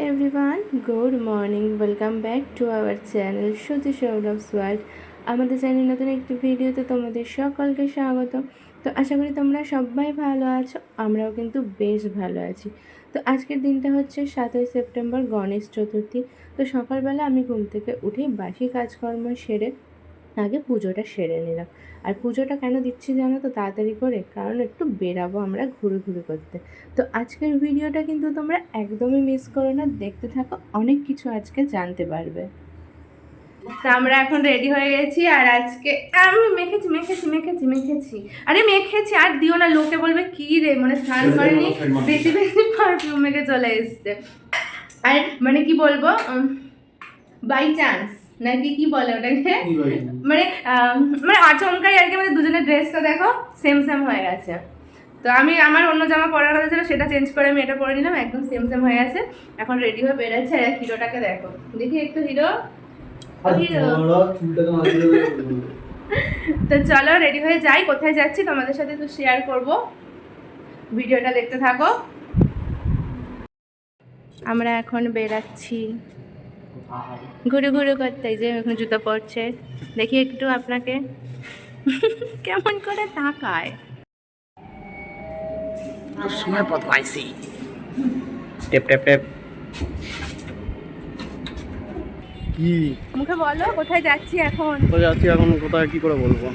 Everyone, good morning. Welcome back to our channel সুজি Sourav's world. আমাদের channel নতুন একটি ভিডিওতে তোমাদের সকলকে স্বাগত। তো আশা করি তোমরা সবাই ভালো আছো, আমরাও কিন্তু বেশ ভালো আছি। তো আজকের দিনটা হচ্ছে 7ই সেপ্টেম্বর, গণেশ চতুর্থী। তো সকালবেলা আমি ঘুম থেকে উঠেই বাসি কাজকর্ম সেরে আগে পুজোটা সেরে নিলাম। আর পুজোটা কেন দিচ্ছি জানো তো তাড়াতাড়ি করে, কারণ একটু বেরাবো আমরা ঘুরে করতে। তো আজকের ভিডিওটা কিন্তু তোমরা একদমই মিস করো না, দেখতে থাকো, অনেক কিছু আজকে জানতে পারবে। তো আমরা এখন রেডি হয়ে গেছি, আর আজকে আমি মেখেছি আরে মেখেছি, আর দিও না, লোকে বলবে কি রে, মানে স্নান করেনি, বেশি পারফিউম মেখে চলে এসছে। আর মানে কি বলবো, বাই চান্স নাকি কি বলে ওটাকে, মানে মানে আচমকাই আর কি, আমাদের দুজনের ড্রেসটা দেখো সেম হয়ে গেছে। তো আমি আমার অন্য জামা পরার কথা ছিল, সেটা চেঞ্জ করে আমি এটা পরে নিলাম, একদম সেম হয়ে গেছে। এখন রেডি হয়ে বেরোচ্ছে। আর হিরোটাকে দেখো, দেখি একটু হিরো। তো চলো রেডি হয়ে যাই, কোথায় যাচ্ছি তোমাদের সাথে তো শেয়ার করব, ভিডিওটা দেখতে থাকো। আমরা এখন বেরাচ্ছি ঘুরে করতে, যে এখন জুতো পরছে, দেখি একটু আপনাকে কেমন করে তাকায়। সময় পথ পাইছি, টেপ টেপ টেপ। কি মুখে বলো কোথায় যাচ্ছি এখন? কোথায় যাচ্ছি এখন, কোথায় কি করে বলবো?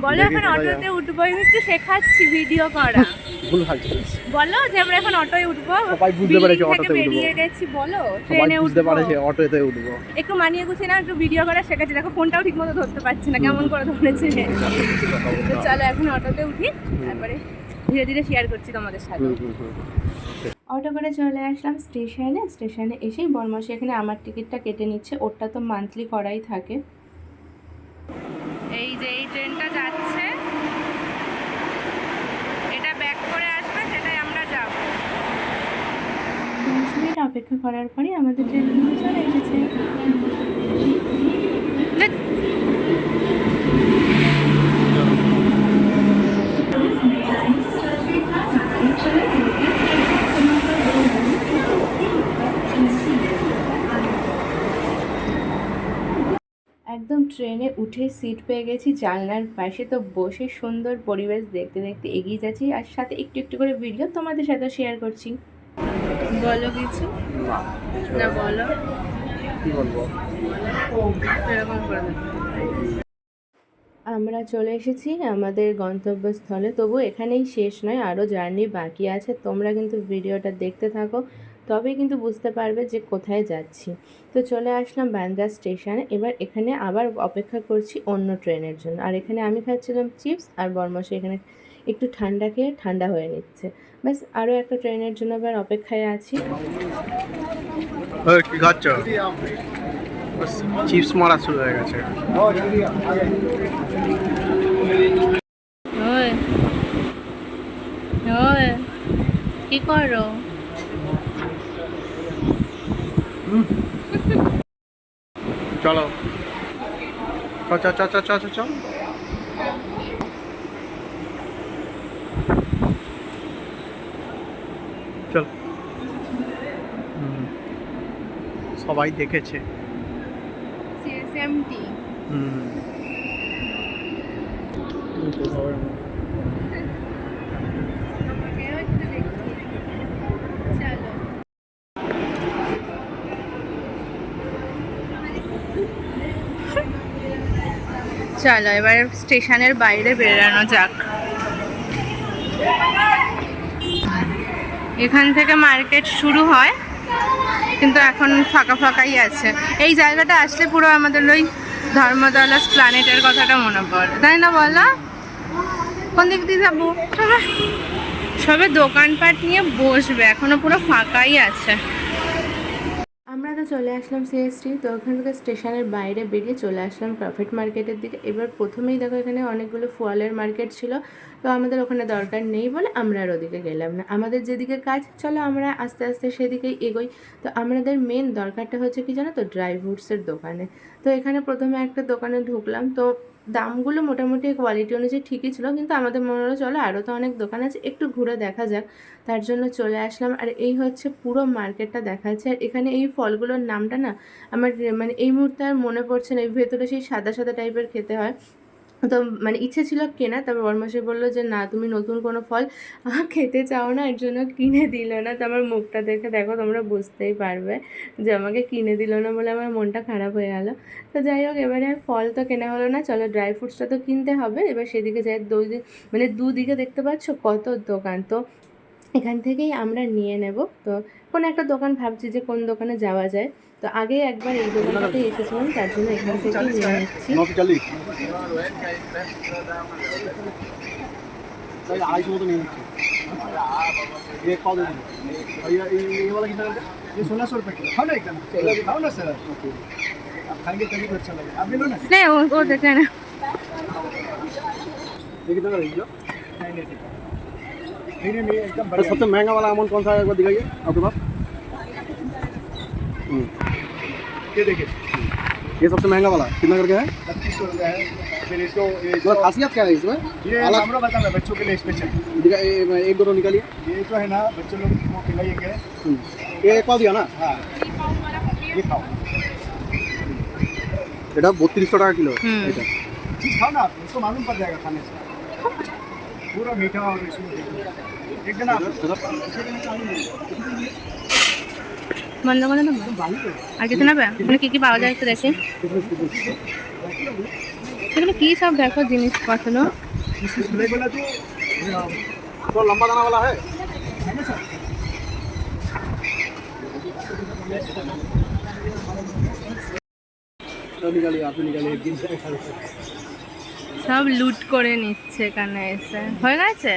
বলো এখন অটোতে উঠবো, আমি একটু শেখাচ্ছি ভিডিও করা। ভুল ভাবছিস? বলো যে আমরা এখন অটোয় উঠবো, সবাই বুঝতে পারে যে অটোতে উঠবো, বেরিয়ে গেছি, বলো সবাই ট্রেনে বুঝতে উঠবো, পারে যে অটোতে উঠবো। একটু মানিয়ে গুছিয়ে না, একটু ভিডিও করা শেখাচ্ছি। দেখো ফোনটাও ঠিক মতো ধরতে পারছি না, কেমন করে ধরেছে। তো চলো এখন অটোতে উঠি, তারপরে ধীরে ধীরে শেয়ার করছি তোমাদের সাথে। অটো করে চলে আসলাম স্টেশনে এসেই বর্মশাই এখানে আমার টিকিটটা কেটে নিচ্ছে, ওরটা তো মান্থলি করাই থাকে। এই যে এই ট্রেনটা যাচ্ছে, এটা ব্যাক করে আসবে, সেটাই আমরা যাব। 10 মিনিট অপেক্ষা করার পরে আমাদের ট্রেন চলে এসেছে। একদম ট্রেনে উঠে সিট পেয়ে গেছি জানলার পাশে, তো বসে সুন্দর পরিবেশ দেখতে দেখতে এগিয়ে যাচ্ছি, আর সাথে একটু করে ভিডিও তোমাদের সাথে শেয়ার করছি। বলো কিছু না, বলো কি বলবো? এরকম করে। আমরা চলে এসেছি আমাদের গন্তব্যস্থলে, তবু এখানেই শেষ নয়, আরও জার্নি বাকি আছে। তোমরা কিন্তু ভিডিওটা দেখতে থাকো, তবেই কিন্তু বুঝতে পারবে যে কোথায় যাচ্ছি। তো চলে আসলাম বান্দ্রা স্টেশনে, এবার এখানে আবার অপেক্ষা করছি অন্য ট্রেনের জন্য। আর এখানে আমি খাচ্ছিলাম চিপস, আর বর্মশাই এখানে একটু ঠান্ডা খেয়ে ঠান্ডা হয়ে নিচ্ছে। ব্যাস, আরও একটা ট্রেনের জন্য এবার অপেক্ষায় আছি। কি খাচ্ছ? চিপস মারা শুরু হয়ে গেছে। কি করো? চলো চল চল চল চল চল। চল, সবাই দেখেছে। সিএসএমটি চলো এবার স্টেশনের বাইরে বেরানো যাক। এখান থেকে মার্কেট শুরু হয়, কিন্তু এখন ফাঁকাই আছে। এই জায়গাটা আসলে পুরো আমাদের ওই ধর্মতলা প্ল্যানেটের কথাটা মনে পড়ে, তাই না বলো? কোন দিক দিয়ে যাবো? সবে দোকানপাট নিয়ে বসবে, এখনো পুরো ফাঁকাই আছে। আমরা তো চলে আসলাম সিএসটি, তো ওখান থেকে স্টেশনের বাইরে বেরিয়ে চলে আসলাম প্রফিট মার্কেটের দিকে। এবার প্রথমেই দেখো এখানে অনেকগুলো ফলের মার্কেট ছিল, তো আমাদের ওখানে দরকার নেই বলে আমরা আর ওদিকে গেলাম না। আমাদের যেদিকে কাজ, চলো আমরা আস্তে আস্তে সেদিকেই এগোই। তো আমাদের মেন দরকারটা হচ্ছে কি জানো তো, ড্রাই ফ্রুটসের দোকানে। তো এখানে প্রথমে একটা দোকানে ঢুকলাম, তো দামগুলো মোটামুটি কোয়ালিটি অনুযায়ী ঠিকই ছিল, কিন্তু আমাদের মনে হলো চলো আরও তো অনেক দোকান আছে, একটু ঘুরে দেখা যাক। তার জন্য চলে আসলাম। আর এই হচ্ছে পুরো মার্কেটটা দেখাচ্ছে। আর এখানে এই ফলগুলোর নামটা না আমার মানে এই মুহূর্তে আর মনে পড়ছে না। এই ভেতরে সেই সাদা সাদা টাইপের খেতে হয়। তো মানে ইচ্ছে ছিল কেনা, তবে বরমাসে বললো যে না, তুমি নতুন কোনো ফল খেতে চাও না, এর জন্য কিনে দিল না। তো আমার মুখটা দেখে দেখো তোমরা বুঝতেই পারবে যে আমাকে কিনে দিল না বলে আমার মনটা খারাপ হয়ে গেল। তো যাই হোক, এবারে আর ফল তো কেনা হলো না, চলো ড্রাই ফ্রুটসটা তো কিনতে হবে। এবার সেদিকে যাই, মানে দুদিকে দেখতে পাচ্ছ কত দোকান, তো এখান থেকেই আমরা নিয়ে নেব। তো কোনো একটা দোকান ভাবছি যে কোন দোকানে যাওয়া যায়। তো আগে একবার এই দোকানটাতে এসেছিলাম, তার জন্য এখান থেকেই নিয়ে নিচ্ছি। 250 মতো নিয়ে নিচ্ছি। एक पाव दे दीजिए। और ये वाला कितना है? ये 1600 रुपये किलो। खाओ ना एकदम, खाओ ना सर। आप खाएंगे तभी तो अच्छा लगेगा। आप ले लो ना। नहीं, वो देखे ना। ये कितना का किलो? 980 का। नहीं एकदम बढ़िया। सबसे महंगा वाला अमाउंट कौन सा है, एक बार दिखाइए आपके पास। ये देखिए, ये सबसे महंगा वाला कितना करके है? 2500 रुपये है। फिर इसको मतलब खासियत क्या है इसमें? ये हमरा बता रहा बच्चों के लिए स्पेशल। एक दो निकालिए। ये जो है ना बच्चों लोग को खिलाइएंगे। ये एक पाव दिया ना? हाँ, ये खाओ। এটা 3200 টাকা কিলো। এটা चीज खाओ ना, उसको मालूम पड़ जाएगा खाने से। पूरा मीठा और इसमें एक दिन आप বন্ধ করে দেবো আর কিছু নেবে? মানে কী কী পাওয়া যায় একটু দেখি। এগুলো কী সব দেখো জিনিসপত্র। तो लंबा दाना वाला है ना सर? तो निकालिए, आप निकालिए एक दिन से। সব লুট করে নিচ্ছে এখানে এসে। হয়ে গেছে,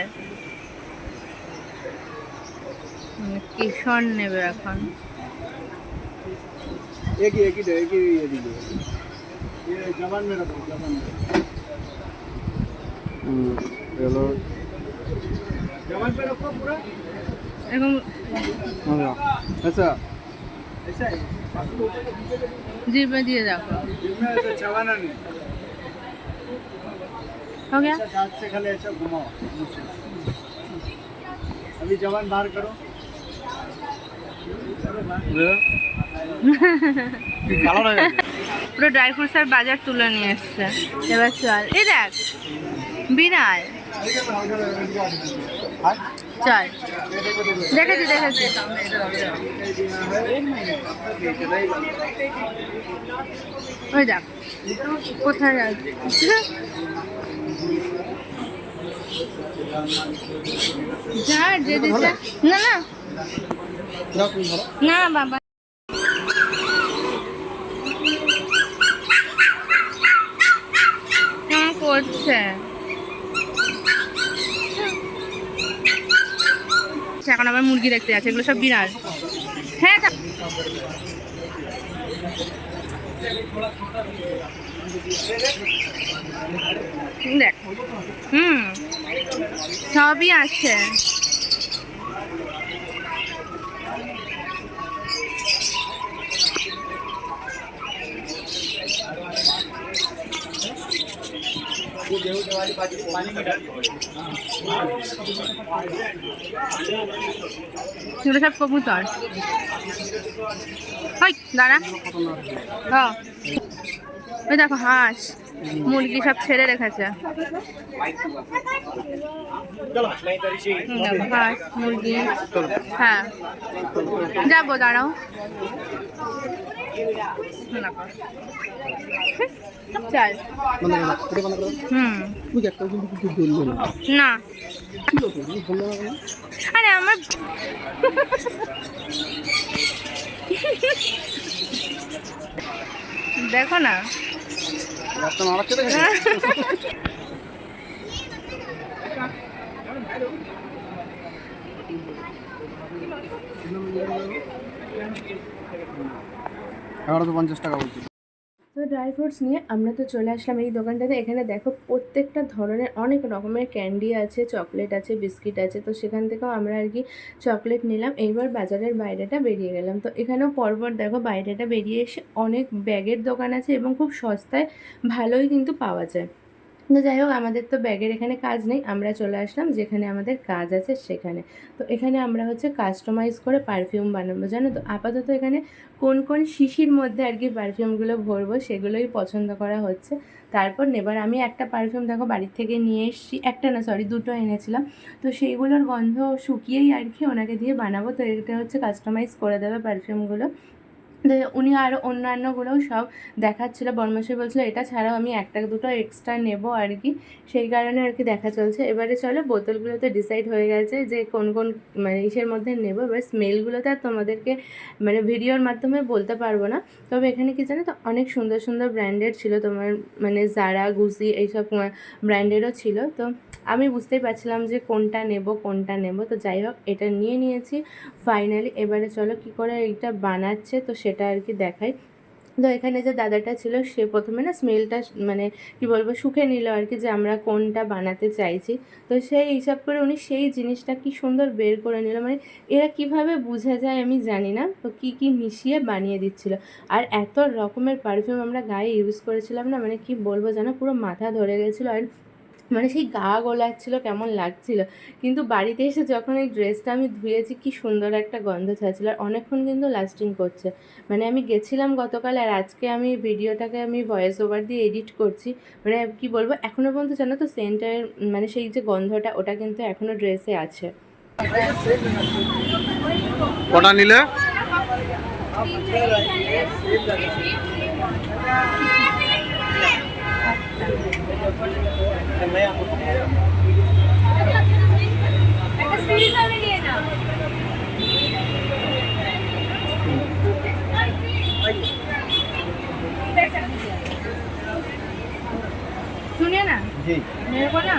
কিশোর নেবে এখন। एक ही ये दीजिए। ये जवान में रखो, जवान में। चलो जवान पे रखो पूरा। এরকম ऐसा ऐसा है, জিভে দিয়ে দেখো। जिसमें ऐसा चबाना नहीं। हो गया? ऐसा दांत से खाली ऐसा घुमाओ। अभी जवान बाहर करो। পুরো ড্রাই ফ্রুটসের বাজার তুলে নিয়ে এসছে। এবার চল, এই দেখ বিড়াল। চল, দেখেছি। ওই দেখ কোথায় যাচ্ছে। যা যে দিচ্ছে। না বাবা, করছে এখন আবার মুরগি দেখতে যাচ্ছে। এগুলো সব বিড়াল। হ্যাঁ দেখ, সবই আছে। এগুলো সব কবুতর। ওই দাঁড়া, ওই দেখো হাঁস মুরগি সব ছেড়ে রেখেছে। হাঁস মুরগি, হ্যাঁ যাবো, দাঁড়াও। চল। না আরে আমার দেখো না। এগারোশো 50 টাকা বলছি। তো ড্রাই ফ্রুটস নিয়ে আমরা তো চলে আসলাম এই দোকানটাতে। এখানে দেখো প্রত্যেকটা ধরনের অনেক রকমের ক্যান্ডি আছে, চকলেট আছে, বিস্কিট আছে। তো সেখান থেকেও আমরা আর কি চকলেট নিলাম। এইবার বাজারের বাইরেটা বেরিয়ে গেলাম। তো এখানেও পরপর দেখো বাইরেটা বেরিয়ে এসে অনেক ব্যাগের দোকান আছে এবং খুব সস্তায় ভালোই কিন্তু পাওয়া যায়। তো যাই হোক, আমাদের তো ব্যাগের এখানে কাজ নেই, আমরা চলে আসলাম যেখানে আমাদের কাজ আছে সেখানে। তো এখানে আমরা হচ্ছে কাস্টমাইজ করে পারফিউম বানাবো, জানো তো। আপাতত এখানে কোন কোন শিশির মধ্যে আর কি পারফিউমগুলো ভরবো সেগুলোই পছন্দ করা হচ্ছে। তারপর নেবার আমি একটা পারফিউম দেখো বাড়ির থেকে নিয়ে এসেছি, একটা না সরি দুটো এনেছিলাম। তো সেইগুলোর গন্ধ শুকিয়েই আর কি ওনাকে দিয়ে বানাবো। তো এটা হচ্ছে কাস্টমাইজ করে দেবে পারফিউমগুলো। তো উনি আরও অন্যান্যগুলোও সব দেখাচ্ছিলো। বর্মশাই বলছিলো এটা ছাড়াও আমি একটা দুটো এক্সট্রা নেব আর কি, সেই কারণে আর কি দেখা চলছে। এবারে চলো বোতলগুলো তো ডিসাইড হয়ে গেছে যে কোন কোন মানে ইসের মধ্যে নেবো। এবার স্মেলগুলোতে আর তোমাদেরকে মানে ভিডিওর মাধ্যমে বলতে পারবো না। তবে এখানে কি জানো তো অনেক সুন্দর সুন্দর ব্র্যান্ডেড ছিল, তোমার মানে জারা, গুচি এইসব ব্র্যান্ডেরও ছিল। তো আমি বুঝতেই পারছিলাম যে কোনটা নেব কোনটা নেব। তো যাই হোক এটা নিয়ে নিয়েছি ফাইনালি। এবারে চলো কি করে এইটা বানাচ্ছে তো সেটা আর কি দেখাই। তো এখানে যে দাদাটা ছিল সে প্রথমে না স্মেলটা মানে কি বলবো শুঁকে নিল আর কি, যে আমরা কোনটা বানাতে চাইছি। তো সেই হিসাব করে উনি সেই জিনিসটা কি সুন্দর বের করে নিল। মানে এরা কিভাবে বোঝা যায় আমি জানি না, তো কি কি মিশিয়ে বানিয়ে দিচ্ছিল। আর এত রকমের পারফিউম আমরা গায়ে ইউজ করেছিলাম না, মানে কি বলবো জানো পুরো মাথা ধরে গেছিলো। আর মানে সেই গা গোলাচ্ছিল, কেমন লাগছিল। কিন্তু বাড়িতে এসে যখন এই ড্রেসটা আমি ধুয়েছি কি সুন্দর একটা গন্ধ ছাড়ছিল। আর অনেকক্ষণ কিন্তু লাস্টিং করছে। মানে আমি গেছিলাম গতকাল আর আজকে আমি ভিডিওটাকে আমি ভয়েস ওভার দিয়ে এডিট করছি। মানে কি বলবো এখনও পর্যন্ত জানো তো সেন্টের মানে সেই যে গন্ধটা ওটা কিন্তু এখনও ড্রেসে আছে। কটা নিলে? सुनिए ना जी मेरे को ना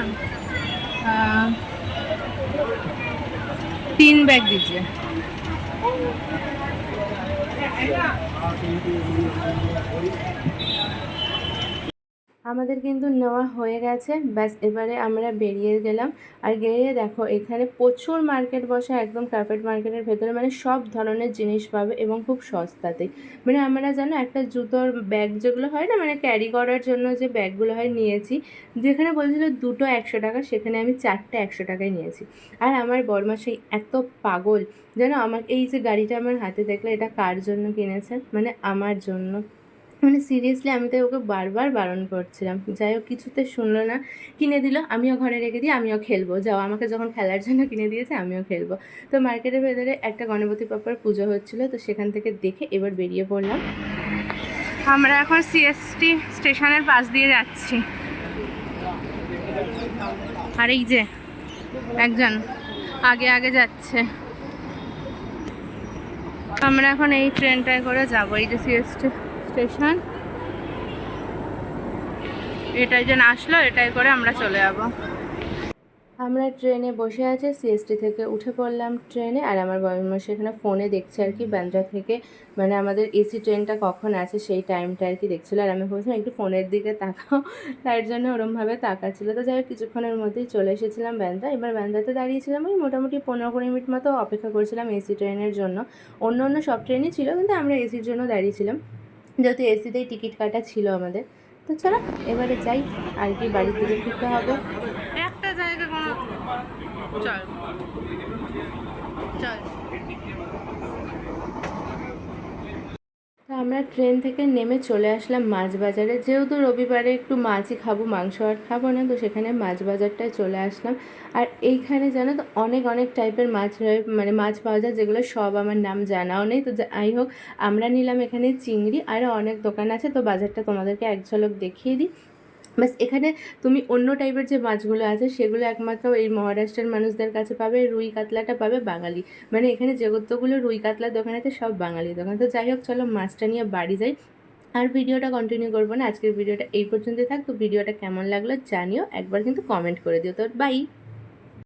3 बैग दीजिए। আমাদের কিন্তু নেওয়া হয়ে গেছে, ব্যাস এবারে আমরা বেরিয়ে গেলাম। আর গিয়ে দেখো এখানে প্রচুর মার্কেট বসে একদম কার্পেট মার্কেটের ভেতরে, মানে সব ধরনের জিনিস পাবে এবং খুব সস্তাতেই। মানে আমরা জানো একটা জুতোর ব্যাগ যেগুলো হয় না মানে ক্যারি করার জন্য যে ব্যাগগুলো হয় নিয়েছি, যেখানে বলছিল দুটো 100 টাকা সেখানে আমি 4টে 100 টাকায় নিয়েছি। আর আমার বরমাসাই এত পাগল জানো, আমার এই যে গাড়িটা আমার হাতে দেখলে এটা কার জন্য কিনেছে, মানে আমার জন্য। মানে সিরিয়াসলি আমি তো ওকে বারবার বারণ করছিলাম, যাই হোক কিছুতে শুনলো না, কিনে দিল। আমিও ঘরে রেখে দিই, আমিও খেলবো, যাও আমাকে যখন খেলার জন্য কিনে দিয়েছে আমিও খেলবো। তো মার্কেটের ভেতরে একটা গণপতি বাপ্পার পুজো হচ্ছিলো, তো সেখান থেকে দেখে এবার বেরিয়ে পড়লাম। আমরা এখন সিএসটি স্টেশনের পাশ দিয়ে যাচ্ছি। আর এই যে একজন আগে আগে যাচ্ছে। আমরা এখন এই ট্রেনটায় করে যাবো, এই যে সিএসটি স্টেশন, এটাই যেন আসলো, এটাই করে আমরা চলে যাব। আমরা ট্রেনে বসে আছি, সিএসটি থেকে উঠে পড়লাম ট্রেনে। আর আমার বাবা সেখানে ফোনে দেখছে আর কি বান্দ্রা থেকে মানে আমাদের এসি ট্রেনটা কখন আছে সেই টাইমটা আর কি দেখছিলো। আর আমি বলছিলাম একটু ফোনের দিকে তাকাও, তার জন্য ওরমভাবে তাকাচ্ছিল। তো যাই হোক কিছুক্ষণের মধ্যেই চলে এসেছিলাম বান্দ্রা। এবার বান্দ্রাতে দাঁড়িয়েছিলাম ওই মোটামুটি 15-20 মিনিট মতো অপেক্ষা করছিলাম এসি ট্রেনের জন্য। অন্য অন্য সব ট্রেনই ছিল কিন্তু আমরা এসির জন্য দাঁড়িয়েছিলাম, যেহেতু এসিতেই টিকিট কাটা ছিল আমাদের। তো চলো এবারে যাই আর কি, বাড়ির দিকে ফিরতে হবে। একটা জায়গা কোনো চল চল। তো আমরা ট্রেন থেকে নেমে চলে আসলাম মাছ বাজারে, যেহেতু রবিবারে একটু মাছই খাবো, মাংস আর খাবো না, তো সেখানে মাছ বাজারটায় চলে আসলাম। আর এইখানে জানো তো অনেক অনেক টাইপের মাছ মানে মাছ পাওয়া যায়, যেগুলো সব আমার নাম জানাও নেই। তো যাই হোক আমরা নিলাম এখানে চিংড়ি, আরও অনেক দোকান আছে। তো বাজারটা তোমাদেরকে এক ঝলক দেখিয়ে দিই। বাস এখানে তুমি অন্য টাইপের যে মাছগুলো আছে সেগুলো একমাত্র এই মহারাষ্ট্রের মানুষদের কাছে পাবে। রুই কাতলাটা পাবে বাঙালি, মানে এখানে যেগুলো রুই কাতলার দোকান আছে সব বাঙালি দোকান। তো যাই হোক চলো মাছটা নিয়ে বাড়ি যাই, আর ভিডিওটা কন্টিনিউ করবো না, আজকের ভিডিওটা এই পর্যন্তই থাক। তো ভিডিওটা কেমন লাগলো জানিও, একবার কিন্তু কমেন্ট করে দিও। তো বাই।